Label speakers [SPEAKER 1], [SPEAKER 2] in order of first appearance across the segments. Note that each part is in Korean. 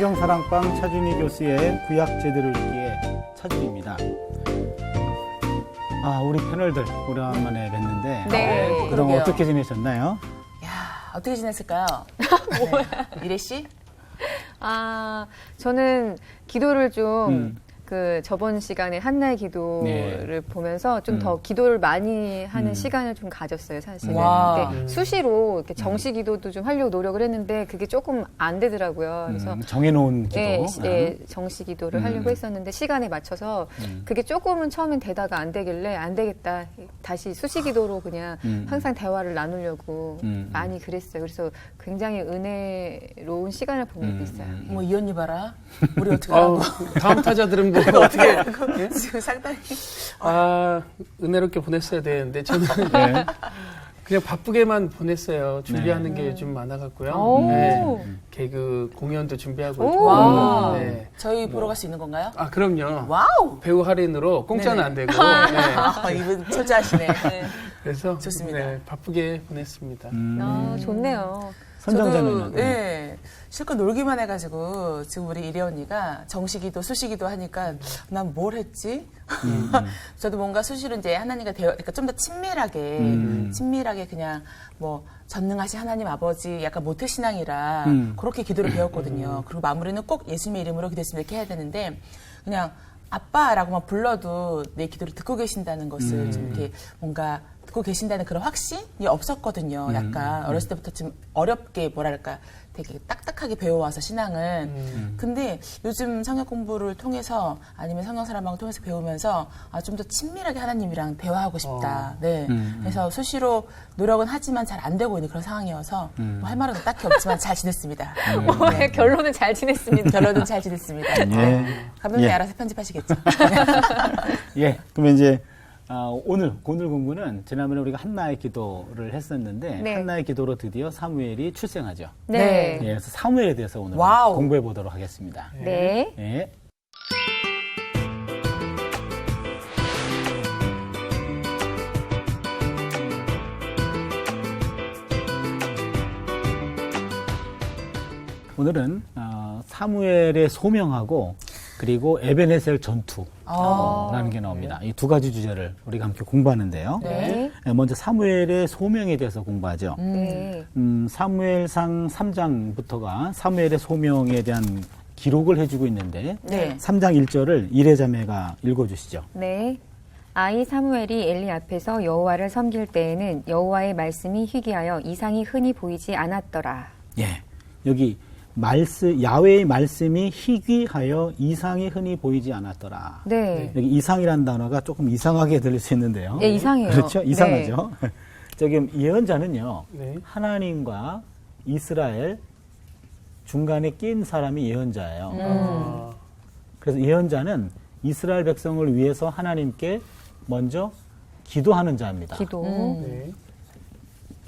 [SPEAKER 1] 성경사랑방 차준희 교수의 구약 제대로 읽기의 차준희입니다. 우리 패널들 오랜만에 뵀는데
[SPEAKER 2] 네,
[SPEAKER 1] 그동안
[SPEAKER 2] 그러게요.
[SPEAKER 1] 어떻게 지내셨나요?
[SPEAKER 2] 야, 어떻게 지냈을까요? 네. 이래 씨?
[SPEAKER 3] 저는 기도를 좀 저번 시간에 한나의 기도를 보면서 좀 더 기도를 많이 하는 시간을 좀 가졌어요, 사실은.
[SPEAKER 2] 와.
[SPEAKER 3] 이렇게 수시로 이렇게 정시 기도도 좀 하려고 노력을 했는데 그게 조금 안 되더라고요. 그래서
[SPEAKER 1] 정해놓은 기도.
[SPEAKER 3] 네, 정시 기도를 하려고 했었는데 시간에 맞춰서 그게 조금은 처음엔 되다가 안 되길래 안 되겠다. 다시 수시 기도로 그냥 항상 대화를 나누려고 많이 그랬어요. 그래서 굉장히 은혜로운 시간을 보내고 있어요.
[SPEAKER 2] 뭐 이 언니 봐라. 우리 어떻게 하고
[SPEAKER 4] 다음 타자들은 뭐 어떻게
[SPEAKER 2] 지금 상당히
[SPEAKER 4] 은혜롭게 보냈어야 되는데 저는 그냥 바쁘게만 보냈어요. 준비하는 게 좀 많아갖고요. 네. 개그 공연도 준비하고 있고.
[SPEAKER 2] 와.
[SPEAKER 4] 네.
[SPEAKER 2] 저희 보러 갈 수 있는 건가요?
[SPEAKER 4] 그럼요.
[SPEAKER 2] 와우.
[SPEAKER 4] 배우 할인으로 공짜는
[SPEAKER 2] 네네.
[SPEAKER 4] 안 되고. 네.
[SPEAKER 2] 이분 철저하시네. 네.
[SPEAKER 4] 그래서
[SPEAKER 2] 좋습니다.
[SPEAKER 4] 네, 바쁘게 보냈습니다.
[SPEAKER 3] 좋네요.
[SPEAKER 1] 선정자매는.
[SPEAKER 2] 네. 실컷 놀기만 해가지고 지금 우리 이래 언니가 정시기도 수시기도 하니까 난 뭘 했지? 저도 뭔가 수시로 이제 하나님과 그러니까 좀 더 친밀하게 그냥 뭐 전능하신 하나님 아버지 약간 모태신앙이라 그렇게 기도를 배웠거든요. 그리고 마무리는 꼭 예수님의 이름으로 기도했으면 이렇게 해야 되는데 그냥 아빠라고만 불러도 내 기도를 듣고 계신다는 것을 좀 이렇게 뭔가 듣고 계신다는 그런 확신이 없었거든요. 약간 어렸을 때부터 좀 어렵게 뭐랄까 되게 딱딱하게 배워와서 신앙을. 근데 요즘 성경 공부를 통해서 아니면 성경 사람하고 통해서 배우면서 좀 더 친밀하게 하나님이랑 대화하고 싶다. 네. 그래서 수시로 노력은 하지만 잘 안 되고 있는 그런 상황이어서 뭐 할 말은 딱히 없지만 잘 지냈습니다. 네.
[SPEAKER 3] 결론은 잘 지냈습니다.
[SPEAKER 2] 결론은 잘 지냈습니다. 감독님 알아서 편집하시겠죠.
[SPEAKER 1] 그러면 이제 오늘 공부는 지난번에 우리가 한나의 기도를 했었는데 한나의 기도로 드디어 사무엘이 출생하죠.
[SPEAKER 3] 네.
[SPEAKER 1] 그래서 사무엘에 대해서 오늘
[SPEAKER 2] 와우.
[SPEAKER 1] 공부해 보도록 하겠습니다.
[SPEAKER 3] 네.
[SPEAKER 1] 오늘은 사무엘의 소명하고 그리고 에벤에셀 전투라는 게 나옵니다. 이 두 가지 주제를 우리가 함께 공부하는데요.
[SPEAKER 3] 네.
[SPEAKER 1] 먼저 사무엘의 소명에 대해서 공부하죠.
[SPEAKER 3] 네.
[SPEAKER 1] 사무엘상 3장부터가 사무엘의 소명에 대한 기록을 해주고 있는데
[SPEAKER 2] 네.
[SPEAKER 1] 3장 1절을 이레자매가 읽어주시죠.
[SPEAKER 3] 네. 아이 사무엘이 엘리 앞에서 여호와를 섬길 때에는 여호와의 말씀이 희귀하여 이상이 흔히 보이지 않았더라.
[SPEAKER 1] 여기 야훼의 말씀이 희귀하여 이상이 흔히 보이지 않았더라.
[SPEAKER 3] 네.
[SPEAKER 1] 여기 이상이라는 단어가 조금 이상하게 들릴 수 있는데요.
[SPEAKER 3] 네, 이상해요.
[SPEAKER 1] 그렇죠? 이상하죠. 저기 예언자는요.
[SPEAKER 4] 네.
[SPEAKER 1] 하나님과 이스라엘 중간에 낀 사람이 예언자예요. 그래서 예언자는 이스라엘 백성을 위해서 하나님께 먼저 기도하는 자입니다.
[SPEAKER 3] 기도.
[SPEAKER 4] 네.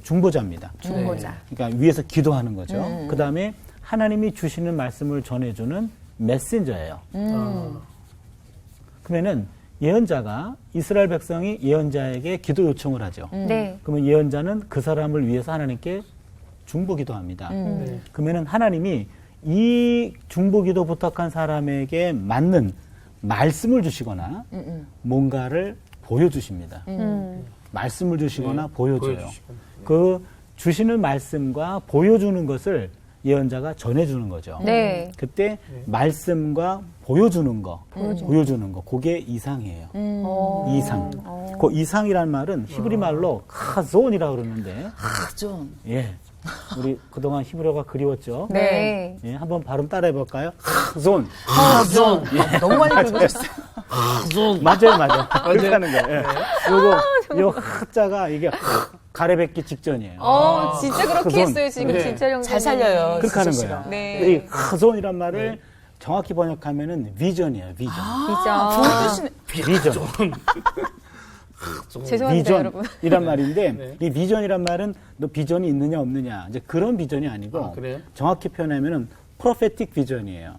[SPEAKER 1] 중보자입니다.
[SPEAKER 3] 중보자.
[SPEAKER 1] 그러니까 위에서 기도하는 거죠. 그 다음에 하나님이 주시는 말씀을 전해주는 메신저예요. 그러면은 예언자가 이스라엘 백성이 예언자에게 기도 요청을 하죠.
[SPEAKER 3] 네.
[SPEAKER 1] 그러면 예언자는 그 사람을 위해서 하나님께 중보기도합니다.
[SPEAKER 4] 네.
[SPEAKER 1] 그러면은 하나님이 이 중보기도 부탁한 사람에게 맞는 말씀을 주시거나 뭔가를 보여주십니다. 말씀을 주시거나 보여줘요.
[SPEAKER 4] 보여주시거나.
[SPEAKER 1] 그 주시는 말씀과 보여주는 것을 예언자가 전해주는 거죠.
[SPEAKER 3] 네.
[SPEAKER 1] 그때 말씀과 보여주는 거, 그게 이상이에요. 이상. 그 이상이란 말은 히브리 말로 카존이라고 그러는데,
[SPEAKER 2] 좀.
[SPEAKER 1] 우리 그동안 히브리어가 그리웠죠.
[SPEAKER 3] 네.
[SPEAKER 1] 한번 발음 따라해 볼까요? 카존.
[SPEAKER 2] 너무 많이 긁으셨어요.
[SPEAKER 1] 맞아요. 그렇게 하는 거예요. 요 하자가 이게 가래뱉기 직전이에요.
[SPEAKER 3] 진짜 그렇게
[SPEAKER 1] 카존.
[SPEAKER 3] 했어요, 지금 진짜 형제님.
[SPEAKER 2] 잘 살려요.
[SPEAKER 1] 그렇게 하는
[SPEAKER 2] 진짜
[SPEAKER 1] 거예요.
[SPEAKER 2] 씨가.
[SPEAKER 3] 네.
[SPEAKER 1] 이 카존이란 말을 정확히 번역하면은 비전이에요. 비전.
[SPEAKER 3] 비전.
[SPEAKER 1] 비전.
[SPEAKER 3] 죄송합니다, 여러분.
[SPEAKER 1] 비전이란 말인데 이 비전이란 말은 너 비전이 있느냐 없느냐 이제 그런 비전이 아니고
[SPEAKER 4] 그래요?
[SPEAKER 1] 정확히 표현하면은 프로페틱 비전이에요.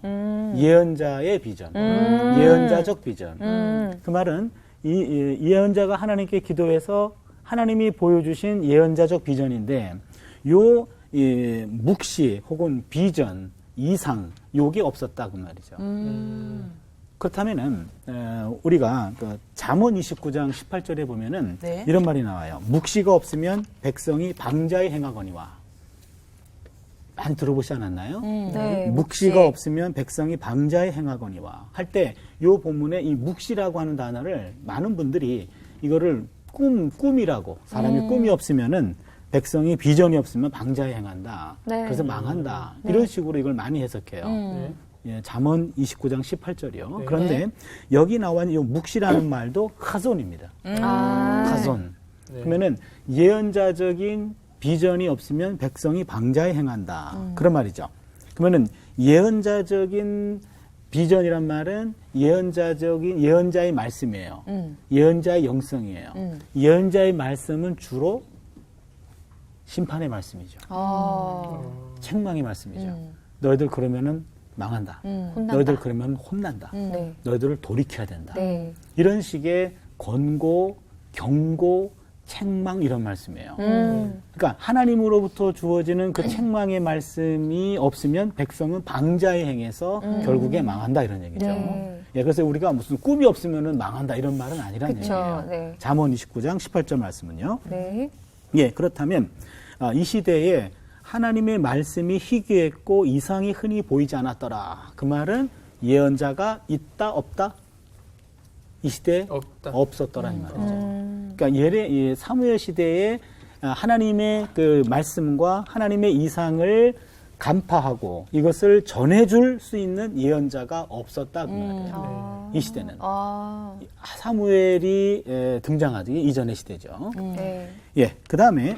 [SPEAKER 1] 예언자의 비전, 예언자적 비전. 그 말은 이 예언자가 하나님께 기도해서 하나님이 보여주신 예언자적 비전인데 요 묵시 혹은 비전 이상 요게 없었다 그 말이죠. 그렇다면은 우리가 그 잠언 29장 18절에 보면은
[SPEAKER 2] 네.
[SPEAKER 1] 이런 말이 나와요. 묵시가 없으면 백성이 방자에 행하거니와. 많이 들어보지 않았나요?
[SPEAKER 3] 네,
[SPEAKER 1] 묵시가 없으면 백성이 방자에 행하거니와 할 때 요 본문에 이 묵시라고 하는 단어를 많은 분들이 이거를 꿈이라고 사람이 꿈이 없으면은 백성이 비전이 없으면 방자에 행한다.
[SPEAKER 3] 네.
[SPEAKER 1] 그래서 망한다. 이런 식으로 이걸 많이 해석해요.
[SPEAKER 4] 네.
[SPEAKER 1] 예, 잠언 29장 18절이요.
[SPEAKER 4] 네.
[SPEAKER 1] 그런데 여기 나와 있는 이 묵시라는 말도 하손입니다. 하손.
[SPEAKER 4] 네.
[SPEAKER 1] 그러면은 예언자적인 비전이 없으면 백성이 방자에 행한다. 그런 말이죠. 그러면은 예언자적인 비전이란 말은 예언자의 말씀이에요. 예언자의 영성이에요. 예언자의 말씀은 주로 심판의 말씀이죠. 책망의 말씀이죠. 너희들 그러면은 망한다.
[SPEAKER 3] 혼난다.
[SPEAKER 1] 너희들 그러면 혼난다.
[SPEAKER 3] 네.
[SPEAKER 1] 너희들을 돌이켜야 된다.
[SPEAKER 3] 네.
[SPEAKER 1] 이런 식의 권고, 경고, 책망 이런 말씀이에요. 그러니까 하나님으로부터 주어지는 그 책망의 말씀이 없으면 백성은 방자에 행해서 결국에 망한다 이런 얘기죠.
[SPEAKER 3] 네.
[SPEAKER 1] 예, 그래서 우리가 무슨 꿈이 없으면은 망한다 이런 말은 아니라는
[SPEAKER 3] 그쵸.
[SPEAKER 1] 얘기예요.
[SPEAKER 3] 네.
[SPEAKER 1] 잠언 29장 18절 말씀은요.
[SPEAKER 3] 네.
[SPEAKER 1] 예, 그렇다면 이 시대에 하나님의 말씀이 희귀했고 이상이 흔히 보이지 않았더라. 그 말은 예언자가 있다 없다? 이 시대에
[SPEAKER 4] 없다.
[SPEAKER 1] 없었더라 이 말이죠. 그러니까 사무엘 시대에 하나님의 그 말씀과 하나님의 이상을 간파하고 이것을 전해줄 수 있는 예언자가 없었다 그 말이에요. 이 시대는 사무엘이 등장하기 이전의 시대죠.
[SPEAKER 3] 네.
[SPEAKER 1] 예, 그 다음에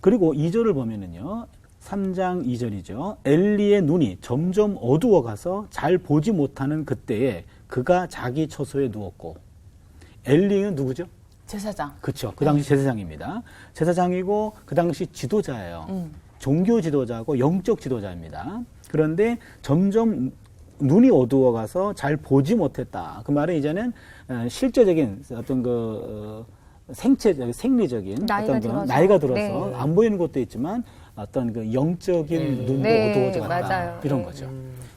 [SPEAKER 1] 그리고 2절을 보면은요. 3장 2절이죠. 엘리의 눈이 점점 어두워가서 잘 보지 못하는 그때에 그가 자기 처소에 누웠고 엘리는 누구죠?
[SPEAKER 2] 제사장.
[SPEAKER 1] 그렇죠. 그 당시 제사장입니다. 제사장이고 그 당시 지도자예요. 종교 지도자고 영적 지도자입니다. 그런데 점점 눈이 어두워가서 잘 보지 못했다. 그 말은 이제는 실제적인 어떤 생리적인 나이가 들어서
[SPEAKER 3] 네.
[SPEAKER 1] 안 보이는 것도 있지만 어떤 그 영적인 눈도
[SPEAKER 3] 네,
[SPEAKER 1] 어두워져 갔다.
[SPEAKER 3] 맞아요.
[SPEAKER 1] 이런
[SPEAKER 3] 네.
[SPEAKER 1] 거죠.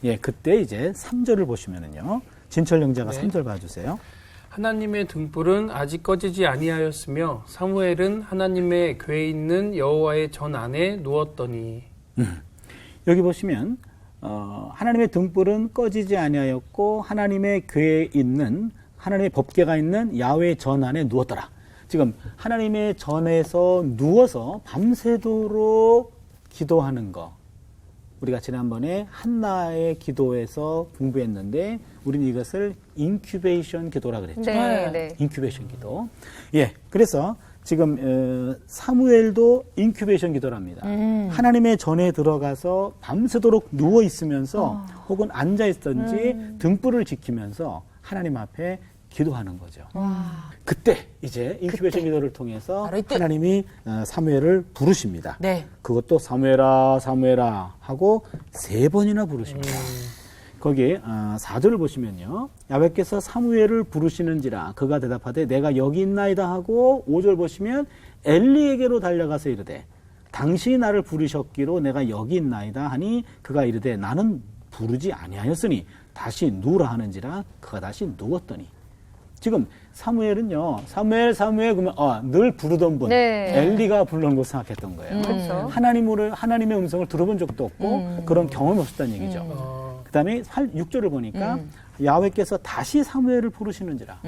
[SPEAKER 1] 예, 그때 이제 3절을 보시면은요. 진철 영자가
[SPEAKER 4] 네.
[SPEAKER 1] 3절 봐주세요.
[SPEAKER 4] 하나님의 등불은 아직 꺼지지 아니하였으며 사무엘은 하나님의 궤에 있는 여호와의 전 안에 누웠더니.
[SPEAKER 1] 여기 보시면 하나님의 등불은 꺼지지 아니하였고 하나님의 궤에 있는 하나님의 법궤가 있는 야훼의 전 안에 누웠더라. 지금 하나님의 전에서 누워서 밤새도록 기도하는 거. 우리가 지난번에 한나의 기도에서 공부했는데 우리는 이것을 인큐베이션 기도라 그랬죠.
[SPEAKER 3] 네. 네.
[SPEAKER 1] 인큐베이션 기도. 예. 그래서 지금 사무엘도 인큐베이션 기도랍니다. 하나님의 전에 들어가서 밤새도록 누워 있으면서 혹은 앉아 있든지 등불을 지키면서 하나님 앞에 기도하는 거죠. 그때 이제 인큐베이션 기도를 통해서
[SPEAKER 2] 바로 이때.
[SPEAKER 1] 하나님이 사무엘을 부르십니다.
[SPEAKER 2] 네.
[SPEAKER 1] 그것도 사무엘아 사무엘아 하고 3번이나 부르십니다. 거기 4절을 보시면요. 야훼께서 사무엘을 부르시는지라 그가 대답하되 내가 여기 있나이다 하고 5절 보시면 엘리에게로 달려가서 이르되 당신이 나를 부르셨기로 내가 여기 있나이다 하니 그가 이르되 나는 부르지 아니하였으니 다시 누우라 하는지라 그가 다시 누웠더니 지금 사무엘은요. 사무엘 그러면 늘 부르던 분
[SPEAKER 3] 네.
[SPEAKER 1] 엘리가 부르는 거 생각했던 거예요.
[SPEAKER 3] 그렇죠.
[SPEAKER 1] 하나님의 음성을 들어본 적도 없고 그런 경험이 없었다는 얘기죠. 그다음에 6절을 보니까 야훼께서 다시 사무엘을 부르시는지라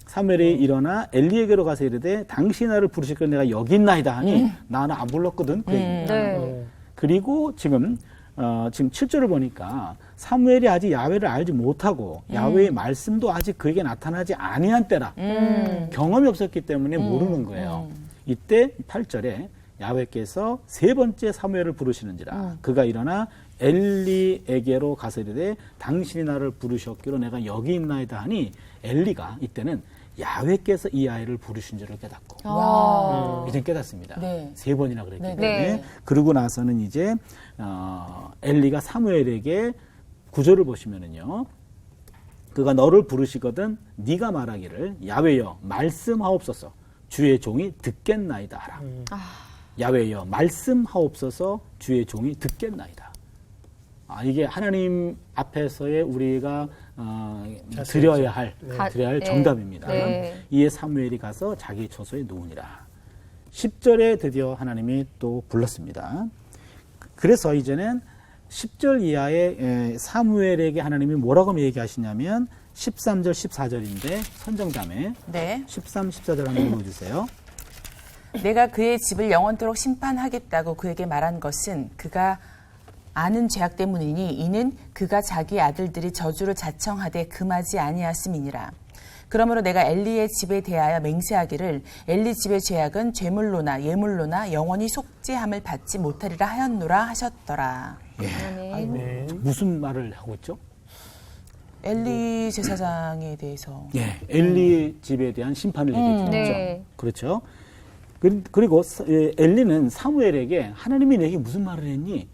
[SPEAKER 1] 사무엘이 일어나 엘리에게로 가서 이르되 당신이 나를 부르실까 내가 여기 있나이다 하니 나는 안 불렀거든 그 얘기입니다.
[SPEAKER 3] 네.
[SPEAKER 1] 그리고 지금 7절을 보니까 사무엘이 아직 야훼를 알지 못하고 야훼의 말씀도 아직 그에게 나타나지 아니한 때라 경험이 없었기 때문에 모르는 거예요. 이때 8절에 야훼께서 3번째 사무엘을 부르시는지라 그가 일어나 엘리에게로 가서 이르되 당신이 나를 부르셨기로 내가 여기 있나이다 하니 엘리가 이때는 야훼께서 이 아이를 부르신 줄을 깨닫고 이제 깨닫습니다.
[SPEAKER 2] 네.
[SPEAKER 1] 3번이나 그랬기
[SPEAKER 2] 네.
[SPEAKER 1] 때문에
[SPEAKER 3] 네.
[SPEAKER 1] 그러고 나서는 이제 엘리가 사무엘에게 9절을 보시면은요. 그가 너를 부르시거든 네가 말하기를 야훼여 말씀하옵소서 주의 종이 듣겠나이다 하라. 야훼여 말씀하옵소서 주의 종이 듣겠나이다. 이게 하나님 앞에서의 우리가 드려야 할
[SPEAKER 3] 네.
[SPEAKER 1] 정답입니다.
[SPEAKER 3] 네.
[SPEAKER 1] 이에 사무엘이 가서 자기 처소에 누우니라. 10절에 드디어 하나님이 또 불렀습니다. 그래서 이제는 10절 이하의 사무엘에게 하나님이 뭐라고 얘기하시냐면 13절, 14절인데 선정자매
[SPEAKER 2] 네.
[SPEAKER 1] 13, 14절 한번 읽어주세요.
[SPEAKER 2] 내가 그의 집을 영원토록 심판하겠다고 그에게 말한 것은 그가 아는 죄악 때문이니 이는 그가 자기 아들들이 저주를 자청하되 금하지 아니하심이니라. 그러므로 내가 엘리의 집에 대하여 맹세하기를 엘리 집의 죄악은 죄물로나 예물로나 영원히 속죄함을 받지 못하리라 하였노라 하셨더라.
[SPEAKER 3] 아멘.
[SPEAKER 4] 네.
[SPEAKER 1] 무슨 말을 하고 있죠?
[SPEAKER 2] 엘리 제사장에 대해서.
[SPEAKER 1] 예, 엘리 집에 대한 심판을 얘기해 주죠.
[SPEAKER 3] 네.
[SPEAKER 1] 그렇죠. 그리고 엘리는 사무엘에게 하나님이 내게 무슨 말을 했니?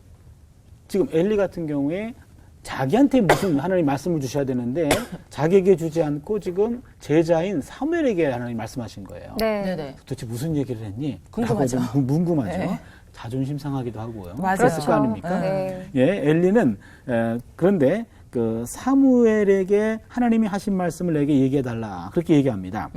[SPEAKER 1] 지금 엘리 같은 경우에 자기한테 무슨 하나님 말씀을 주셔야 되는데 자기에게 주지 않고 지금 제자인 사무엘에게 하나님 말씀하신 거예요.
[SPEAKER 3] 네.
[SPEAKER 2] 네네.
[SPEAKER 1] 도대체 무슨 얘기를 했니?
[SPEAKER 2] 궁금하죠.
[SPEAKER 1] 라고 좀 궁금하죠.
[SPEAKER 2] 네.
[SPEAKER 1] 자존심 상하기도 하고요.
[SPEAKER 2] 맞아요.
[SPEAKER 1] 그랬을 거 아닙니까?
[SPEAKER 3] 네.
[SPEAKER 1] 예, 엘리는 그런데 그 사무엘에게 하나님이 하신 말씀을 내게 얘기해 달라 그렇게 얘기합니다.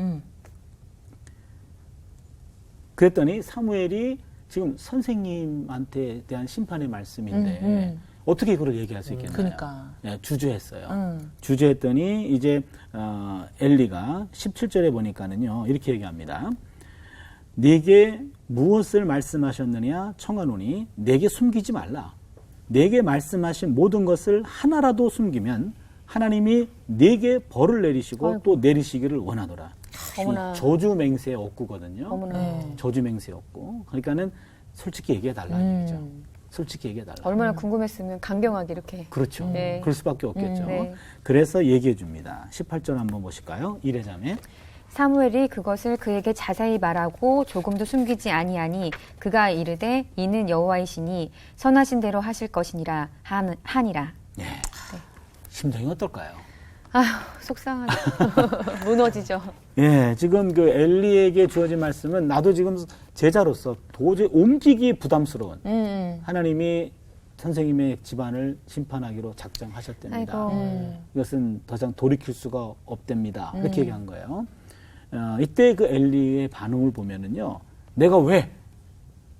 [SPEAKER 1] 그랬더니 사무엘이 지금 선생님한테 대한 심판의 말씀인데 어떻게 그걸 얘기할 수 있겠나요?
[SPEAKER 2] 그러니까.
[SPEAKER 1] 예, 주저했어요. 주저했더니 이제 엘리가 17절에 보니까는요 이렇게 얘기합니다. 네게 무엇을 말씀하셨느냐 청하노니 내게 숨기지 말라. 내게 말씀하신 모든 것을 하나라도 숨기면 하나님이 내게 벌을 내리시고 또 내리시기를 원하노라.
[SPEAKER 3] 어머나.
[SPEAKER 1] 저주 맹세의 억구거든요.
[SPEAKER 3] 어머나.
[SPEAKER 2] 네.
[SPEAKER 1] 저주 맹세의 억구. 그러니까는 솔직히 얘기해 달라는 얘기죠. 솔직히 얘기해 달라.
[SPEAKER 3] 얼마나 궁금했으면 강경하게 이렇게.
[SPEAKER 1] 그렇죠.
[SPEAKER 3] 네.
[SPEAKER 1] 그럴 수밖에 없겠죠.
[SPEAKER 3] 네.
[SPEAKER 1] 그래서 얘기해 줍니다. 18절 한번 보실까요? 이레자매.
[SPEAKER 3] 사무엘이 그것을 그에게 자세히 말하고 조금도 숨기지 아니하니 그가 이르되 이는 여호와이시니 선하신 대로 하실 것이니라 하니라.
[SPEAKER 1] 예. 심정이 어떨까요?
[SPEAKER 3] 아휴 속상하죠. 무너지죠.
[SPEAKER 1] 예, 지금 그 엘리에게 주어진 말씀은 나도 지금 제자로서 도저히 옮기기 부담스러운 하나님이 선생님의 집안을 심판하기로 작정하셨답니다.
[SPEAKER 3] 아이고.
[SPEAKER 1] 이것은 더 이상 돌이킬 수가 없답니다. 이렇게 얘기한 거예요. 이때 그 엘리의 반응을 보면은요, 내가 왜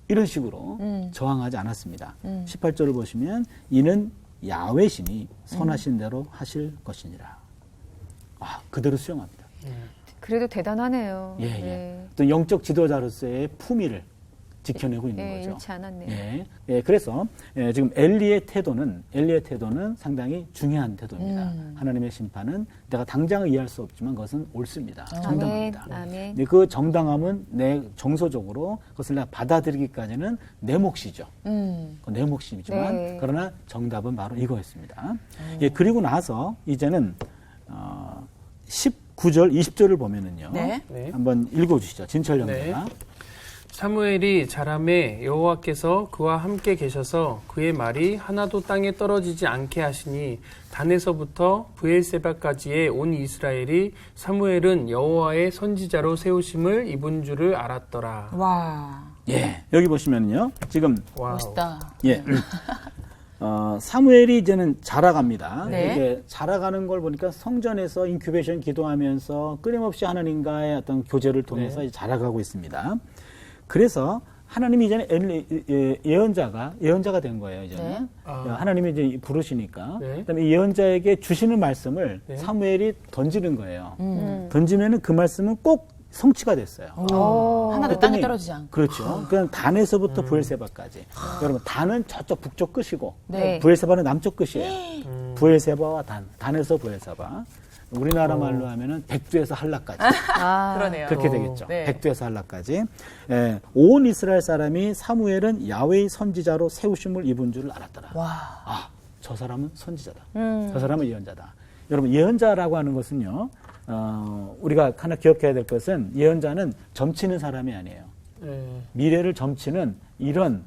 [SPEAKER 1] 이런 식으로 저항하지 않았습니다. 18절을 보시면 이는 야훼시니 선하신 대로 하실 것이니라. 그대로 수용합니다.
[SPEAKER 3] 그래도 대단하네요.
[SPEAKER 1] 예, 예.
[SPEAKER 3] 네.
[SPEAKER 1] 또 영적 지도자로서의 품위를 지켜내고 있는
[SPEAKER 3] 예,
[SPEAKER 1] 거죠.
[SPEAKER 3] 잃지 않았네요.
[SPEAKER 1] 예, 예, 그래서 지금 엘리의 태도는 상당히 중요한 태도입니다. 하나님의 심판은 내가 당장 이해할 수 없지만 그것은 옳습니다. 정당합니다.
[SPEAKER 3] 아멘.
[SPEAKER 1] 근데 그 정당함은 내 정서적으로 그것을 내가 받아들이기까지는 내 몫이죠. 내 몫이지만
[SPEAKER 3] 네.
[SPEAKER 1] 그러나 정답은 바로 이거였습니다. 예, 그리고 나서 이제는 19절, 20절을 보면은요.
[SPEAKER 2] 네.
[SPEAKER 4] 네.
[SPEAKER 1] 한번 읽어주시죠. 진철 형제가.
[SPEAKER 4] 사무엘이 자라매 여호와께서 그와 함께 계셔서 그의 말이 하나도 땅에 떨어지지 않게 하시니 단에서부터 브엘세바까지의 온 이스라엘이 사무엘은 여호와의 선지자로 세우심을 입은 줄을 알았더라.
[SPEAKER 2] 와.
[SPEAKER 1] 예, 여기 보시면요. 지금
[SPEAKER 4] 와우.
[SPEAKER 2] 멋있다.
[SPEAKER 1] 예. 사무엘이 이제는 자라갑니다.
[SPEAKER 2] 네.
[SPEAKER 1] 이게 자라가는 걸 보니까 성전에서 인큐베이션 기도하면서 끊임없이 하나님과의 어떤 교제를 통해서 이제 자라가고 있습니다. 그래서 하나님이 이제는 예언자가 된 거예요. 이제는
[SPEAKER 2] 네.
[SPEAKER 1] 하나님이 이제 부르시니까
[SPEAKER 4] 네.
[SPEAKER 1] 그다음에 예언자에게 주시는 말씀을
[SPEAKER 4] 네.
[SPEAKER 1] 사무엘이 던지는 거예요. 던지면은 그 말씀은 꼭 성취가 됐어요.
[SPEAKER 2] 하나도 땅에 떨어지지 않고.
[SPEAKER 1] 그렇죠. 그냥 단에서부터 부엘세바까지. 여러분, 단은 저쪽 북쪽 끝이고,
[SPEAKER 3] 네.
[SPEAKER 1] 부엘세바는 남쪽 끝이에요. 부엘세바와 단에서 부엘세바. 우리나라 말로 하면은 백두에서 한라까지.
[SPEAKER 2] 그러네요.
[SPEAKER 1] 그렇게 되겠죠.
[SPEAKER 2] 네.
[SPEAKER 1] 백두에서 한라까지. 예, 온 이스라엘 사람이 사무엘은 야훼의 선지자로 세우심을 입은 줄을 알았더라.
[SPEAKER 2] 와.
[SPEAKER 1] 저 사람은 선지자다. 저 사람은 예언자다. 여러분, 예언자라고 하는 것은요, 우리가 하나 기억해야 될 것은 예언자는 점치는 사람이 아니에요.
[SPEAKER 4] 네.
[SPEAKER 1] 미래를 점치는 이런,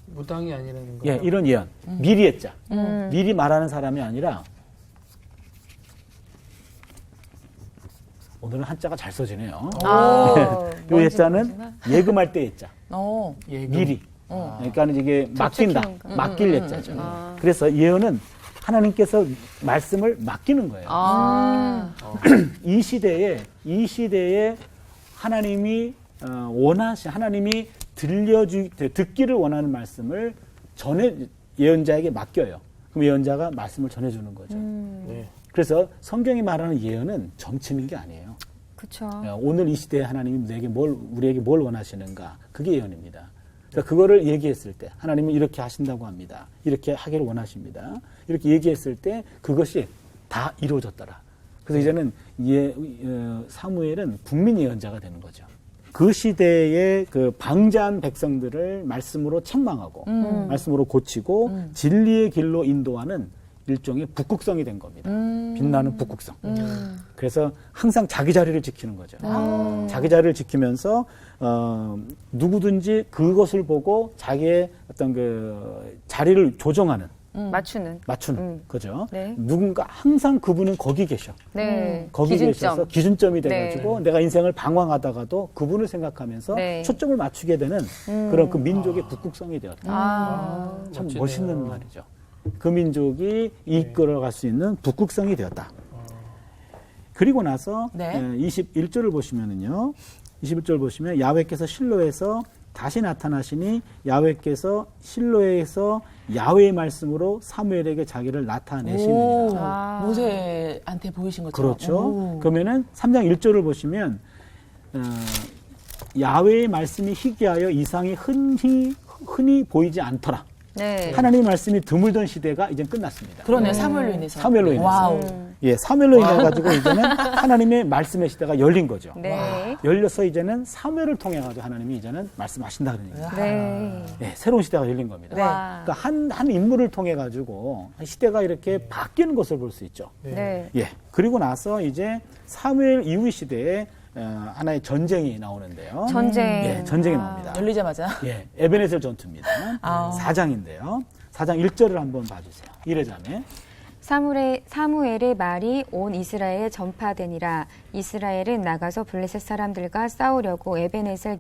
[SPEAKER 4] 무당이 아니라는 거예요.
[SPEAKER 1] 예, 이런 예언. 미리 했자. 미리 말하는 사람이 아니라, 오늘은 한자가 잘 써지네요.
[SPEAKER 3] 아,
[SPEAKER 1] 요 예자는 예금할 때 예자.
[SPEAKER 4] 예금.
[SPEAKER 1] 미리. 그러니까 이게 맡긴다.
[SPEAKER 3] 저축해놓은 거.
[SPEAKER 1] 맡길 예자죠. 그래서 예언은 하나님께서 말씀을 맡기는 거예요. 이 시대에 하나님이 하나님이 듣기를 원하는 말씀을 예언자에게 맡겨요. 그럼 예언자가 말씀을 전해주는 거죠.
[SPEAKER 4] 네.
[SPEAKER 1] 그래서 성경이 말하는 예언은 점치는 게 아니에요.
[SPEAKER 3] 그쵸.
[SPEAKER 1] 오늘 이 시대에 하나님이 우리에게 뭘 원하시는가? 그게 예언입니다. 그러니까 그거를 얘기했을 때 하나님은 이렇게 하신다고 합니다. 이렇게 하기를 원하십니다. 이렇게 얘기했을 때 그것이 다 이루어졌더라. 그래서 이제는 사무엘은 국민 예언자가 되는 거죠. 그 시대의 그 방자한 백성들을 말씀으로 책망하고 말씀으로 고치고 진리의 길로 인도하는 일종의 북극성이 된 겁니다. 빛나는 북극성. 그래서 항상 자기 자리를 지키는 거죠. 자기 자리를 지키면서 누구든지 그것을 보고 자기의 어떤 그 자리를 조정하는
[SPEAKER 3] 맞추는.
[SPEAKER 1] 거죠.
[SPEAKER 3] 네.
[SPEAKER 1] 누군가 항상 그분은 거기 계셔.
[SPEAKER 3] 네.
[SPEAKER 1] 거기
[SPEAKER 3] 기준점.
[SPEAKER 1] 계셔서 기준점이 돼가지고 내가 인생을 방황하다가도 그분을 생각하면서
[SPEAKER 3] 네.
[SPEAKER 1] 초점을 맞추게 되는 그런 그 민족의 북극성이 되었다. 참
[SPEAKER 4] 멋지네요.
[SPEAKER 1] 멋있는 말이죠. 그 민족이 이끌어갈 수 있는 북극성이 되었다. 그리고 나서
[SPEAKER 2] 네.
[SPEAKER 1] 21절을 보시면은요. 21절 보시면 야훼께서 실로에서 다시 나타나시니 야훼께서 실로에서 야훼의 말씀으로 사무엘에게 자기를 나타내시느니라.
[SPEAKER 2] 모세한테 보이신 것처럼.
[SPEAKER 1] 그렇죠. 그러면은 3장 1절을 보시면 야훼의 말씀이 희귀하여 이상이 흔히 보이지 않더라.
[SPEAKER 3] 네.
[SPEAKER 1] 하나님의 말씀이 드물던 시대가 이제 끝났습니다.
[SPEAKER 2] 그러네요. 사무엘로 인해서.
[SPEAKER 1] 사무엘로 인해서.
[SPEAKER 2] 와우.
[SPEAKER 1] 예, 사무엘로 인해 가지고 이제는 하나님의 말씀의 시대가 열린 거죠.
[SPEAKER 3] 네.
[SPEAKER 1] 열려서 이제는 사무엘을 통해 가지고 하나님이 이제는 말씀하신다 그러는 거예요.
[SPEAKER 3] 네.
[SPEAKER 1] 예, 새로운 시대가 열린 겁니다.
[SPEAKER 3] 와.
[SPEAKER 1] 그러니까 한 인물을 통해 가지고 시대가 이렇게 바뀌는 것을 볼 수 있죠.
[SPEAKER 3] 네.
[SPEAKER 1] 예. 그리고 나서 이제 사무엘 이후 시대에 하나의 전쟁이 나오는데요.
[SPEAKER 3] 전쟁.
[SPEAKER 1] 예, 전쟁이 나옵니다.
[SPEAKER 2] 열리자마자.
[SPEAKER 1] 예, 에베네셀 전투입니다.
[SPEAKER 2] 아.
[SPEAKER 1] 4장인데요. 4장 1절을 한번 봐주세요. 이래자매.
[SPEAKER 3] 사무엘의 말이 온 이스라엘에 전파되니라. 이스라엘은 나가서 블레셋 사람들과 싸우려고 에베네셀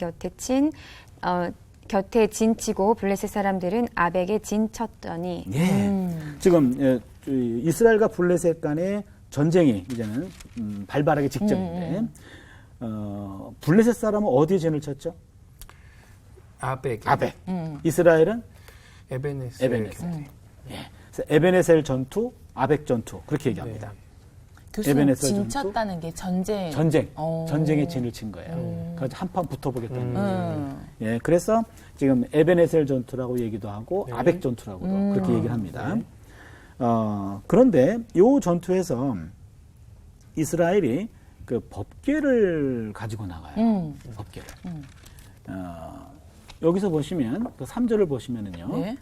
[SPEAKER 3] 곁에 진치고 블레셋 사람들은 아벡에 진쳤더니.
[SPEAKER 1] 예. 지금 이스라엘과 블레셋 간의 전쟁이 이제는 발발하기 직전인데 블레셋 사람은 어디에 진을 쳤죠?
[SPEAKER 4] 아벡.
[SPEAKER 1] 이스라엘은
[SPEAKER 4] 에베네셀.
[SPEAKER 1] 예. 그래서 에베네셀 전투, 아벡 전투 그렇게 얘기합니다.
[SPEAKER 2] 교수님
[SPEAKER 1] 에베네셀
[SPEAKER 2] 진쳤다는 게 전쟁.
[SPEAKER 1] 전쟁에 진을 친 거예요. 그래서 한판 붙어보겠다는 거죠. 예, 그래서 지금 에베네셀 전투라고 얘기도 하고 아벡 전투라고도 그렇게 얘기를 합니다. 그런데 이 전투에서 이스라엘이 그 법궤를 가지고 나가요. 법궤를. 여기서 보시면 그 3절을 보시면은요.
[SPEAKER 2] 네.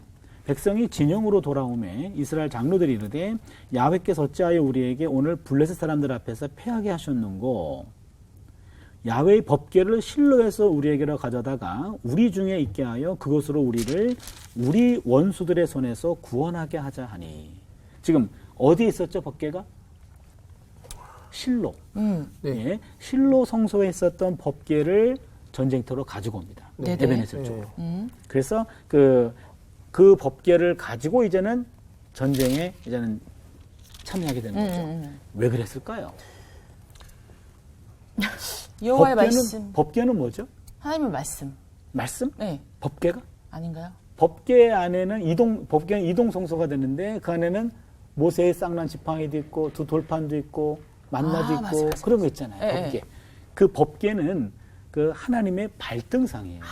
[SPEAKER 1] 백성이 진영으로 돌아오매 이스라엘 장로들이 이르되 야훼께서 어찌하여 우리에게 오늘 블레셋 사람들 앞에서 패하게 하셨는고 야훼의 법궤를 실로에서 우리에게로 가져다가 우리 중에 있게 하여 그것으로 우리를 우리 원수들의 손에서 구원하게 하자 하니. 지금 어디에 있었죠, 법궤가? 실로.
[SPEAKER 4] 네.
[SPEAKER 1] 예, 실로 성소에 있었던 법궤를 전쟁터로 가지고 옵니다.
[SPEAKER 2] 네네.
[SPEAKER 1] 에베네셀 쪽으로. 그래서 그 법궤를 가지고 이제는 전쟁에 이제는 참여하게 되는 거죠. 왜 그랬을까요?
[SPEAKER 2] 여호와의 말씀.
[SPEAKER 1] 법궤는 뭐죠?
[SPEAKER 2] 하나님의 말씀.
[SPEAKER 1] 말씀?
[SPEAKER 2] 네.
[SPEAKER 1] 법궤가?
[SPEAKER 2] 아닌가요?
[SPEAKER 1] 법궤 안에는 법궤는 이동 성소가 되는데 그 안에는 모세의 쌍난 지팡이도 있고 두 돌판도 있고 만나도 있고
[SPEAKER 2] 맞아.
[SPEAKER 1] 그런 거 있잖아요.
[SPEAKER 2] 네,
[SPEAKER 1] 법궤. 그 법궤는 그 하나님의 발등상이에요.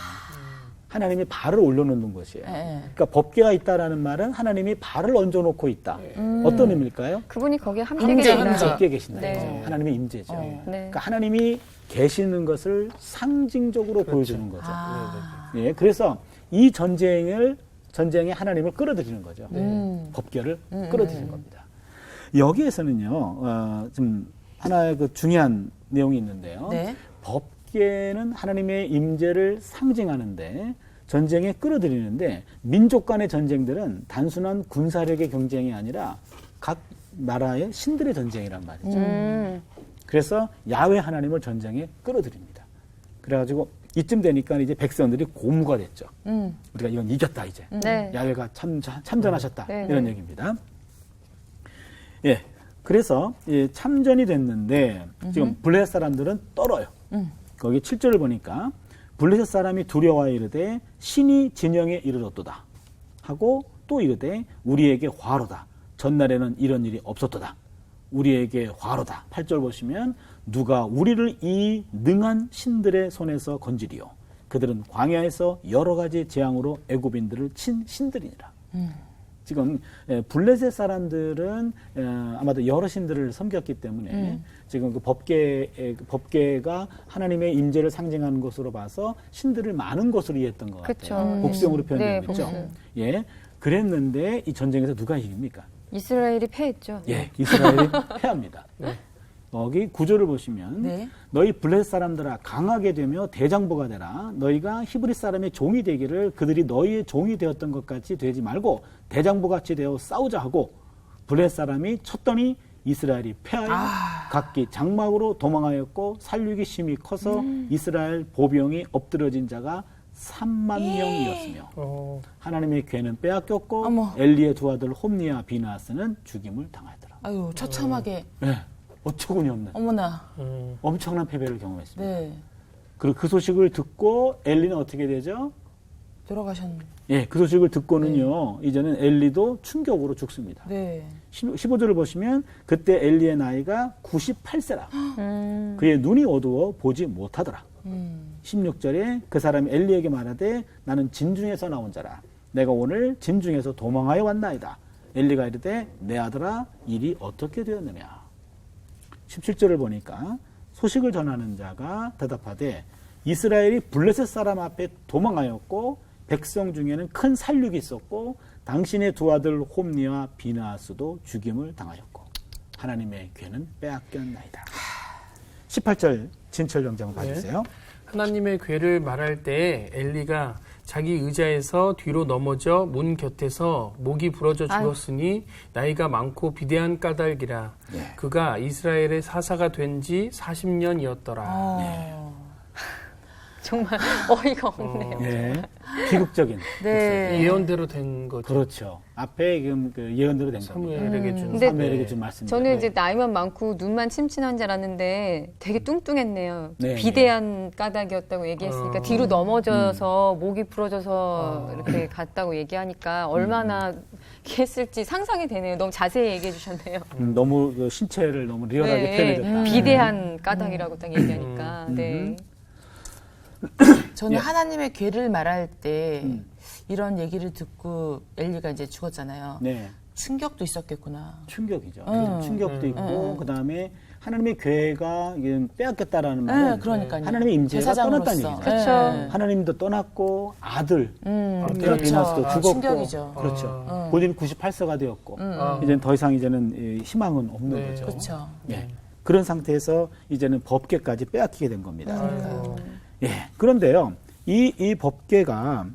[SPEAKER 1] 하나님이 발을 올려놓는 것이에요. 그러니까 법궤가 있다라는 말은 하나님이 발을 얹어놓고 있다. 어떤 의미일까요?
[SPEAKER 3] 그분이 거기에 함께
[SPEAKER 2] 임재,
[SPEAKER 3] 계신다.
[SPEAKER 2] 임재.
[SPEAKER 1] 함께 계신다.
[SPEAKER 3] 네.
[SPEAKER 1] 하나님의 임재죠.
[SPEAKER 3] 네.
[SPEAKER 1] 그러니까 하나님이 계시는 것을 상징적으로 보여주는 거죠. 예, 그래서 이 전쟁에 하나님을 끌어들이는 거죠. 법궤를 끌어들이는 겁니다. 여기에서는요, 좀 하나의 그 중요한 내용이 있는데요.
[SPEAKER 2] 네.
[SPEAKER 1] 법궤는 하나님의 임재를 상징하는데 전쟁에 끌어들이는데 민족 간의 전쟁들은 단순한 군사력의 경쟁이 아니라 각 나라의 신들의 전쟁이란 말이죠. 그래서 야훼 하나님을 전쟁에 끌어들입니다. 그래가지고 이쯤 되니까 이제 백성들이 고무가 됐죠. 우리가 이건 이겼다 이제.
[SPEAKER 3] 네.
[SPEAKER 1] 야훼가 참전하셨다
[SPEAKER 3] 네,
[SPEAKER 1] 이런
[SPEAKER 3] 네.
[SPEAKER 1] 얘기입니다. 예, 그래서 참전이 됐는데 지금 블레셋 사람들은 떨어요. 거기 7절을 보니까 블레셋 사람이 두려워하여 이르되 신이 진영에 이르렀도다 하고 또 이르되 우리에게 화로다. 전날에는 이런 일이 없었도다. 우리에게 화로다. 8절 보시면 누가 우리를 이 능한 신들의 손에서 건지리요. 그들은 광야에서 여러 가지 재앙으로 애굽인들을 친 신들이니라. 지금 블레셋 사람들은 아마도 여러 신들을 섬겼기 때문에 지금 그 법궤가 하나님의 임재를 상징하는 것으로 봐서 신들을 많은 것으로 이해했던 것
[SPEAKER 3] 그쵸.
[SPEAKER 1] 같아요. 복수형으로 표현되고
[SPEAKER 3] 네,
[SPEAKER 1] 있죠.
[SPEAKER 3] 복수.
[SPEAKER 1] 예, 그랬는데 이 전쟁에서 누가 이깁니까?
[SPEAKER 3] 이스라엘이 패했죠.
[SPEAKER 1] 예, 이스라엘이 패합니다. 여기 구절을 보시면
[SPEAKER 2] 네.
[SPEAKER 1] 너희 블레셋 사람들아 강하게 되며 대장부가 되라. 너희가 히브리 사람의 종이 되기를 그들이 너희의 종이 되었던 것 같이 되지 말고 대장부같이 되어 싸우자 하고 블레셋 사람이 쳤더니 이스라엘이 패하여 각기 장막으로 도망하였고 살육이 심히 커서 이스라엘 보병이 엎드러진 자가 3만 명이었으며 하나님의 괴는 빼앗겼고
[SPEAKER 2] 어머.
[SPEAKER 1] 엘리의 두 아들 홈니와 비나스는 죽임을 당하였더라.
[SPEAKER 2] 아유, 처참하게.
[SPEAKER 1] 네, 어처구니 없는
[SPEAKER 2] 어머나.
[SPEAKER 1] 엄청난 패배를 경험했습니다.
[SPEAKER 2] 네.
[SPEAKER 1] 그리고 그 소식을 듣고 엘리는 어떻게 되죠?
[SPEAKER 2] 돌아가셨네.
[SPEAKER 1] 예, 그 소식을 듣고는요, 이제는 엘리도 충격으로 죽습니다.
[SPEAKER 2] 네.
[SPEAKER 1] 15절을 보시면 그때 엘리의 나이가 98세라. 그의 눈이 어두워 보지 못하더라. 16절에 그 사람이 엘리에게 말하되 나는 진중에서 나온 자라. 내가 오늘 진중에서 도망하여 왔나이다. 엘리가 이르되 내 아들아 일이 어떻게 되었느냐. 17절을 보니까 소식을 전하는 자가 대답하되 이스라엘이 블레셋 사람 앞에 도망하였고 백성 중에는 큰 살육이 있었고 당신의 두 아들 홈니와 비나스도 죽임을 당하였고 하나님의 괴는 빼앗겼나이다. 18절 진철 정장을 봐주세요.
[SPEAKER 4] 하나님의 괴를 말할 때 엘리가 자기 의자에서 뒤로 넘어져 문 곁에서 목이 부러져 죽었으니 나이가 많고 비대한 까닭이라.
[SPEAKER 1] 네.
[SPEAKER 4] 그가 이스라엘의 사사가 된 지 40년이었더라.
[SPEAKER 3] 정말 어이가 없네요.
[SPEAKER 1] 네. 비극적인
[SPEAKER 2] 네.
[SPEAKER 4] 예언대로 된 거죠.
[SPEAKER 1] 그렇죠. 앞에 지금 그 예언대로 된 겁니다.
[SPEAKER 4] 사무엘에게 준.
[SPEAKER 3] 근데
[SPEAKER 1] 사무엘에게 준 말씀입니다.
[SPEAKER 3] 저는 이제 나이만 많고 눈만 침침한 줄 알았는데 되게 뚱뚱했네요.
[SPEAKER 1] 네,
[SPEAKER 3] 비대한 까닭이었다고 얘기했으니까 뒤로 넘어져서 목이 부러져서 이렇게 갔다고 얘기하니까 얼마나 했을지 상상이 되네요. 너무 자세히 얘기해 주셨네요.
[SPEAKER 1] 너무 그 신체를 너무 리얼하게 표현해줬다.
[SPEAKER 3] 비대한 까닭이라고 딱 얘기하니까. 네.
[SPEAKER 2] 저는
[SPEAKER 1] 예.
[SPEAKER 2] 하나님의 괴를 말할 때 이런 얘기를 듣고 엘리가 이제 죽었잖아요.
[SPEAKER 1] 네.
[SPEAKER 2] 충격도 있었겠구나.
[SPEAKER 1] 충격이죠. 충격도 있고 그다음에 하나님의 괴가 이게 빼앗겼다라는
[SPEAKER 2] 네,
[SPEAKER 1] 말은
[SPEAKER 2] 그러니까요.
[SPEAKER 1] 하나님의 임재가 떠났다는
[SPEAKER 2] 제사장으로서.
[SPEAKER 1] 얘기죠.
[SPEAKER 2] 네.
[SPEAKER 1] 하나님도 떠났고 아들
[SPEAKER 2] 그렇죠.
[SPEAKER 1] 비나스도 죽었고
[SPEAKER 2] 충격이죠.
[SPEAKER 1] 그렇죠. 본인 98세가 되었고 이제는 더 이상 이제는 희망은 없는
[SPEAKER 4] 네.
[SPEAKER 1] 거죠.
[SPEAKER 2] 그렇죠.
[SPEAKER 1] 예. 그런 상태에서 이제는 법궤까지 빼앗기게 된 겁니다. 예. 그런데요, 이 법궤가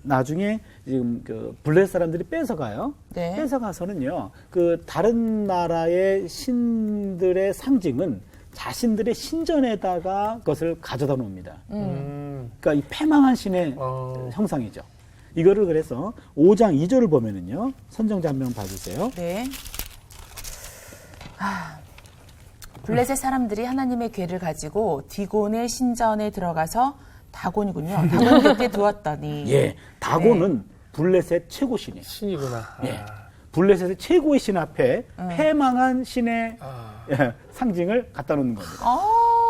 [SPEAKER 1] 나중에 지금 그 블레셋 사람들이 뺏어가요.
[SPEAKER 2] 네.
[SPEAKER 1] 뺏어가서는요, 그 다른 나라의 신들의 상징은 자신들의 신전에다가 그것을 가져다 놓습니다. 그러니까 이 패망한 신의 형상이죠. 이거를 그래서 5장 2절을 보면은요, 선정자 한 명 봐주세요.
[SPEAKER 2] 네. 블레셋 사람들이 하나님의 괴를 가지고 디곤의 신전에 들어가서 다곤이군요. 다곤 곁에 두었더니.
[SPEAKER 1] 예, 다곤은 블레셋 최고 신이에요.
[SPEAKER 4] 신이구나.
[SPEAKER 1] 예. 블레셋의 최고의 신 앞에 패망한 신의 상징을 갖다 놓는 겁니다.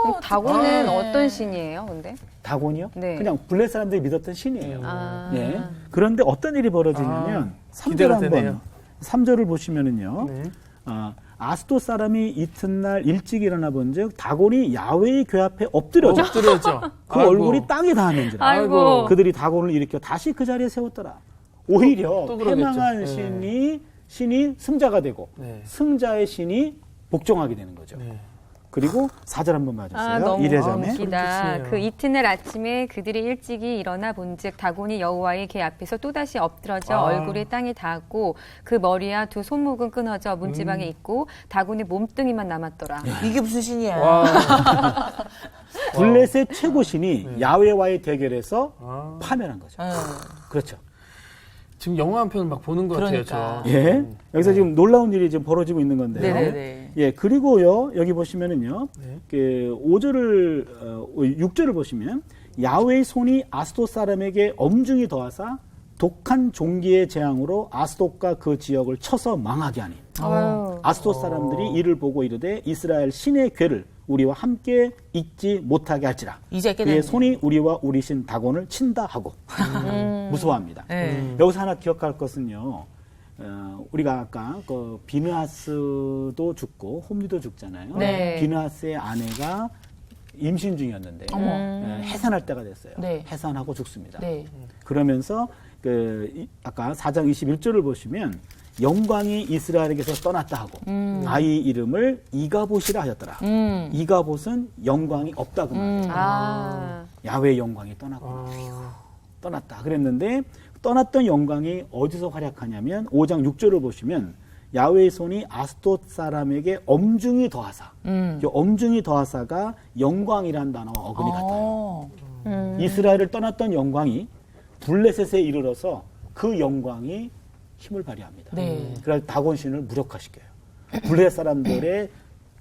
[SPEAKER 3] 그럼 다곤은 어떤 신이에요, 근데?
[SPEAKER 1] 다곤이요?
[SPEAKER 3] 네.
[SPEAKER 1] 그냥 블레셋 사람들이 믿었던 신이에요.
[SPEAKER 3] 아.
[SPEAKER 1] 예. 그런데 어떤 일이 벌어지냐면 3절
[SPEAKER 4] 기대가
[SPEAKER 1] 한번
[SPEAKER 4] 되네요.
[SPEAKER 1] 3절을 보시면은요.
[SPEAKER 4] 네.
[SPEAKER 1] 아스돗 사람이 이튿날 일찍 일어나 본즉 다곤이 야훼의 궤 앞에 엎드려져
[SPEAKER 4] 엎드려져.
[SPEAKER 1] 그
[SPEAKER 4] 아이고.
[SPEAKER 1] 얼굴이 땅에 닿았는지라.
[SPEAKER 3] 아이고.
[SPEAKER 1] 그들이 다곤을 일으켜 다시 그 자리에 세웠더라. 오히려
[SPEAKER 4] 또 그러겠죠.
[SPEAKER 1] 패망한
[SPEAKER 4] 네.
[SPEAKER 1] 신이 승자가 되고
[SPEAKER 4] 네.
[SPEAKER 1] 승자의 신이 복종하게 되는 거죠.
[SPEAKER 4] 네.
[SPEAKER 1] 그리고 4절 한번 봐주세요.
[SPEAKER 3] 아, 너무
[SPEAKER 1] 이래전에
[SPEAKER 3] 웃기다.
[SPEAKER 4] 소름 끼치네요.
[SPEAKER 3] 그 이튿날 아침에 그들이 일찍이 일어나 본즉 다곤이 여호와의 궤 앞에서 또다시 엎드러져 얼굴이 땅에 닿았고 그 머리와 두 손목은 끊어져 문지방에 있고 다곤의 몸뚱이만 남았더라.
[SPEAKER 2] 이게 무슨 신이야?
[SPEAKER 1] 블레셋 최고 신이 야훼와의 대결에서
[SPEAKER 4] 아.
[SPEAKER 1] 파멸한 거죠. 그렇죠.
[SPEAKER 4] 지금 영화 한 편 막 보는 것
[SPEAKER 2] 그러니까.
[SPEAKER 4] 같아요. 저.
[SPEAKER 1] 예. 여기서 지금 놀라운 일이 지금 벌어지고 있는 건데요.
[SPEAKER 2] 네네네.
[SPEAKER 1] 예, 그리고요, 여기 보시면은요,
[SPEAKER 4] 네.
[SPEAKER 1] 그 6절을 보시면, 야훼의 손이 아스돗 사람에게 엄중히 더하사 독한 종기의 재앙으로 아스돗과 그 지역을 쳐서 망하게 하니.
[SPEAKER 3] 아유.
[SPEAKER 1] 아스돗 사람들이 이를 보고 이르되 이스라엘 신의 궤를 우리와 함께 잊지 못하게 할지라.
[SPEAKER 2] 이제
[SPEAKER 1] 그의
[SPEAKER 2] 깨닫네.
[SPEAKER 1] 손이 우리와 우리 신 다곤을 친다 하고 무서워합니다.
[SPEAKER 2] 네.
[SPEAKER 1] 여기서 하나 기억할 것은요. 우리가 아까 그 비느하스도 죽고 홈리도 죽잖아요.
[SPEAKER 3] 네.
[SPEAKER 1] 비느하스의 아내가 임신 중이었는데 해산할 때가 됐어요.
[SPEAKER 2] 네.
[SPEAKER 1] 해산하고 죽습니다.
[SPEAKER 2] 네.
[SPEAKER 1] 그러면서 아까 4장 21절을 보시면 영광이 이스라엘에게서 떠났다 하고 아이 이름을 이가봇이라 하였더라. 이가봇은 영광이 없다 그 말이에요.
[SPEAKER 3] 아.
[SPEAKER 1] 야훼의 영광이 떠났구나.
[SPEAKER 4] 아.
[SPEAKER 1] 떠났다 그랬는데 떠났던 영광이 어디서 활약하냐면 5장 6절을 보시면 야훼의 손이 아스돗 사람에게 엄중히 더하사. 이 엄중히 더하사가 영광이란 단어와 어근이 같아요. 이스라엘을 떠났던 영광이 블레셋에 이르러서 그 영광이 힘을 발휘합니다.
[SPEAKER 2] 네.
[SPEAKER 1] 그래서 다곤 신을 무력화시켜요. 블레셋 사람들의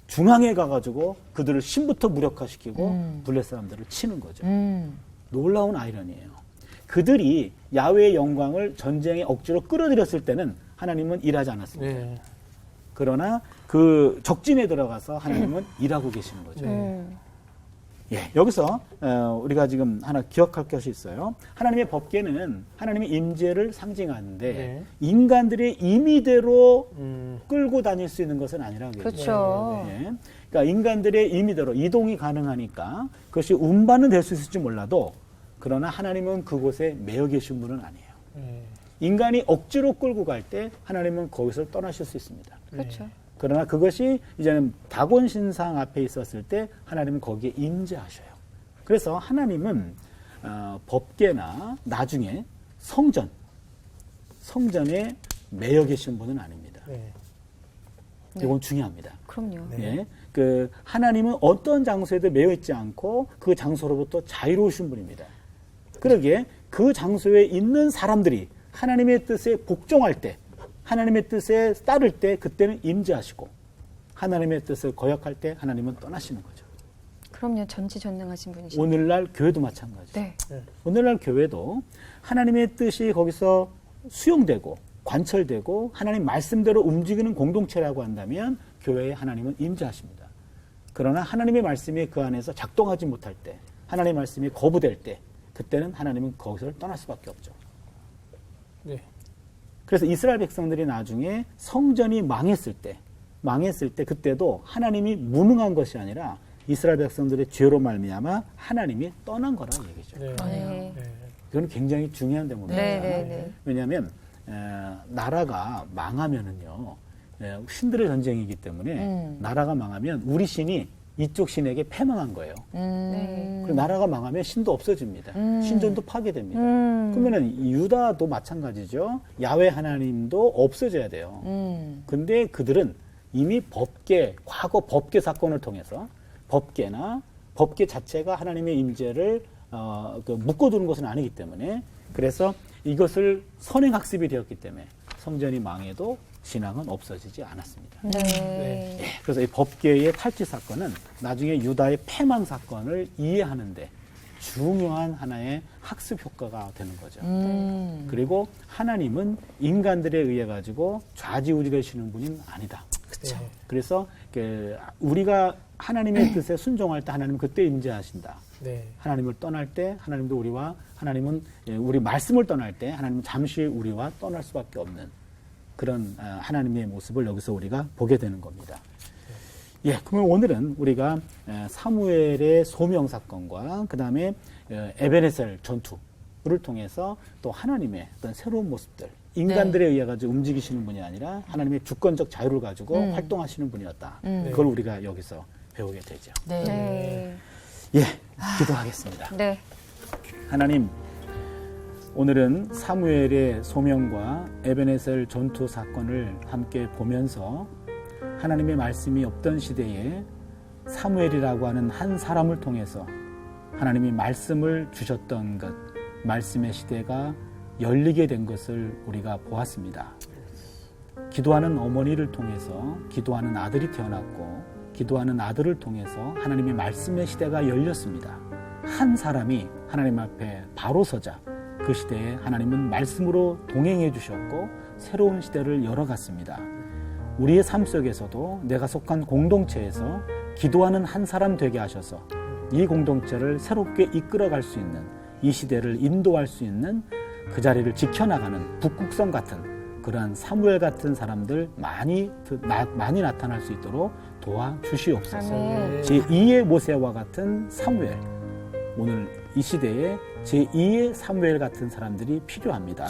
[SPEAKER 1] 중앙에 가가지고 그들을 신부터 무력화시키고 블레셋 사람들을 치는 거죠. 놀라운 아이러니예요. 그들이 야훼의 영광을 전쟁에 억지로 끌어들였을 때는 하나님은 일하지 않았습니다.
[SPEAKER 4] 네.
[SPEAKER 1] 그러나 그 적진에 들어가서 하나님은 일하고 계시는 거죠. 예, 여기서 우리가 지금 하나 기억할 것이 있어요. 하나님의 법궤는 하나님의 임재를 상징하는데
[SPEAKER 4] 네.
[SPEAKER 1] 인간들의 임의대로 끌고 다닐 수 있는 것은 아니라고
[SPEAKER 3] 그렇죠.
[SPEAKER 1] 예. 그러니까 인간들의 임의대로 이동이 가능하니까 그것이 운반은 될 수 있을지 몰라도 그러나 하나님은 그곳에 매여 계신 분은 아니에요.
[SPEAKER 4] 네.
[SPEAKER 1] 인간이 억지로 끌고 갈 때 하나님은 거기서 떠나실 수 있습니다.
[SPEAKER 3] 그렇죠.
[SPEAKER 1] 그러나 그것이 이제는 다곤 신상 앞에 있었을 때 하나님은 거기에 임재하셔요. 그래서 하나님은 법궤나 나중에 성전에 매여 계신 분은 아닙니다.
[SPEAKER 4] 네.
[SPEAKER 1] 이건 중요합니다.
[SPEAKER 3] 그럼요.
[SPEAKER 1] 예, 그 하나님은 어떤 장소에도 매여 있지 않고 그 장소로부터 자유로우신 분입니다. 그러기에 그 장소에 있는 사람들이 하나님의 뜻에 복종할 때, 하나님의 뜻에 따를 때 그때는 임재하시고 하나님의 뜻을 거역할 때 하나님은 떠나시는 거죠.
[SPEAKER 3] 그럼요. 전지전능하신 분이시죠.
[SPEAKER 1] 오늘날 교회도 마찬가지죠.
[SPEAKER 3] 네.
[SPEAKER 1] 오늘날 교회도 하나님의 뜻이 거기서 수용되고 관철되고 하나님 말씀대로 움직이는 공동체라고 한다면 교회에 하나님은 임재하십니다. 그러나 하나님의 말씀이 그 안에서 작동하지 못할 때, 하나님의 말씀이 거부될 때, 그때는 하나님은 거기서 떠날 수밖에 없죠.
[SPEAKER 4] 네.
[SPEAKER 1] 그래서 이스라엘 백성들이 나중에 성전이 망했을 때 그때도 하나님이 무능한 것이 아니라 이스라엘 백성들의 죄로 말미암아 하나님이 떠난 거라는 얘기죠.
[SPEAKER 4] 네.
[SPEAKER 3] 네.
[SPEAKER 4] 네.
[SPEAKER 1] 이건 굉장히 중요한 대목입니다.
[SPEAKER 3] 네, 네, 네.
[SPEAKER 1] 왜냐하면 나라가 망하면은요 신들의 전쟁이기 때문에 나라가 망하면 우리 신이 이쪽 신에게 패망한 거예요. 그리고 나라가 망하면 신도 없어집니다. 신전도 파괴됩니다. 그러면은 유다도 마찬가지죠. 야훼 하나님도 없어져야 돼요. 근데 그들은 이미 과거 법궤 사건을 통해서 법궤나 법궤 자체가 하나님의 임재를 묶어두는 것은 아니기 때문에 그래서 이것을 선행학습이 되었기 때문에 성전이 망해도 신앙은 없어지지 않았습니다.
[SPEAKER 3] 네.
[SPEAKER 1] 예, 그래서 이 법궤의 탈취 사건은 나중에 유다의 패망 사건을 이해하는데 중요한 하나의 학습 효과가 되는 거죠. 그리고 하나님은 인간들에 의해 가지고 좌지우지되시는 분은 아니다.
[SPEAKER 4] 그렇죠.
[SPEAKER 1] 그래서 우리가 하나님의 뜻에 순종할 때 하나님은 그때 임재하신다.
[SPEAKER 4] 네.
[SPEAKER 1] 하나님을 떠날 때 하나님도 하나님은 우리 말씀을 떠날 때 하나님은 잠시 우리와 떠날 수밖에 없는 그런 하나님의 모습을 여기서 우리가 보게 되는 겁니다. 예, 그러면 오늘은 우리가 사무엘의 소명 사건과 그 다음에 에베네셀 전투를 통해서 또 하나님의 어떤 새로운 모습들, 인간들에 의해 가지고 움직이시는 분이 아니라 하나님의 주권적 자유를 가지고 활동하시는 분이었다. 그걸 우리가 여기서 배우게 되죠.
[SPEAKER 2] 네.
[SPEAKER 3] 네.
[SPEAKER 1] 예, 기도하겠습니다.
[SPEAKER 3] 네.
[SPEAKER 1] 하나님, 오늘은 사무엘의 소명과 에베네셀 전투 사건을 함께 보면서 하나님의 말씀이 없던 시대에 사무엘이라고 하는 한 사람을 통해서 하나님이 말씀을 주셨던 것, 말씀의 시대가 열리게 된 것을 우리가 보았습니다. 기도하는 어머니를 통해서 기도하는 아들이 태어났고 기도하는 아들을 통해서 하나님의 말씀의 시대가 열렸습니다. 한 사람이 하나님 앞에 바로 서자 그 시대에 하나님은 말씀으로 동행해 주셨고 새로운 시대를 열어갔습니다. 우리의 삶 속에서도 내가 속한 공동체에서 기도하는 한 사람 되게 하셔서 이 공동체를 새롭게 이끌어갈 수 있는, 이 시대를 인도할 수 있는, 그 자리를 지켜나가는 북극성 같은 그러한 사무엘 같은 사람들 많이 나타날 수 있도록 도와주시옵소서.
[SPEAKER 3] 아멘.
[SPEAKER 1] 제2의 모세와 같은 사무엘, 오늘 이 시대에 제2의 사무엘 같은 사람들이 필요합니다.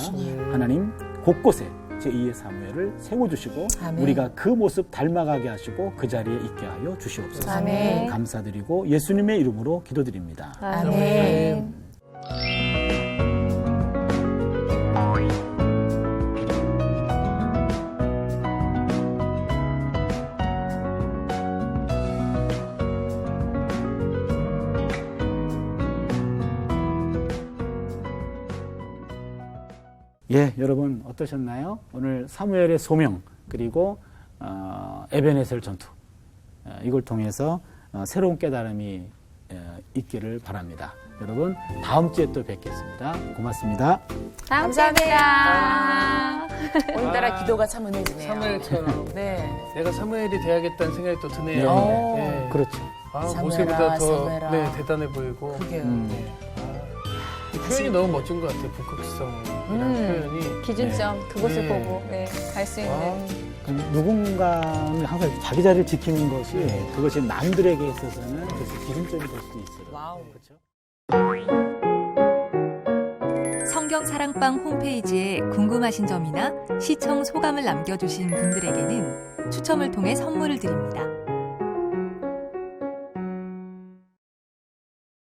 [SPEAKER 1] 하나님 곳곳에 제2의 사무엘을 세워주시고
[SPEAKER 2] 아멘.
[SPEAKER 1] 우리가 그 모습 닮아가게 하시고 그 자리에 있게 하여 주시옵소서.
[SPEAKER 2] 아멘.
[SPEAKER 1] 감사드리고 예수님의 이름으로 기도드립니다.
[SPEAKER 3] 아멘.
[SPEAKER 1] 예, 여러분 어떠셨나요? 오늘 사무엘의 소명 그리고 에베네셀 전투 이걸 통해서 새로운 깨달음이 있기를 바랍니다. 여러분 다음 주에 또 뵙겠습니다. 고맙습니다.
[SPEAKER 3] 다음 주에 봬요.
[SPEAKER 2] 오늘따라 기도가 참 은혜지네요.
[SPEAKER 4] 사무엘처럼
[SPEAKER 2] 네.
[SPEAKER 4] 내가 사무엘이 돼야겠다는 생각이 또 드네요.
[SPEAKER 1] 네.
[SPEAKER 4] 네.
[SPEAKER 1] 그렇죠.
[SPEAKER 4] 아,
[SPEAKER 2] 사무엘아,
[SPEAKER 4] 모세보다 더
[SPEAKER 2] 사무엘아.
[SPEAKER 4] 네, 대단해 보이고.
[SPEAKER 2] 그게요.
[SPEAKER 4] 이 표현이 너무 멋진 것 같아요. 북극성이라는 표현이.
[SPEAKER 3] 기준점 그곳을
[SPEAKER 4] 네.
[SPEAKER 3] 보고 갈 수 있는.
[SPEAKER 1] 누군가는 항상 자기 자리를 지키는 것이 그것이 남들에게 있어서는 그래서 기준점이 될 수도 있어요.
[SPEAKER 2] 와우.
[SPEAKER 1] 그렇죠?
[SPEAKER 5] 성경사랑방 홈페이지에 궁금하신 점이나 시청 소감을 남겨주신 분들에게는 추첨을 통해 선물을 드립니다.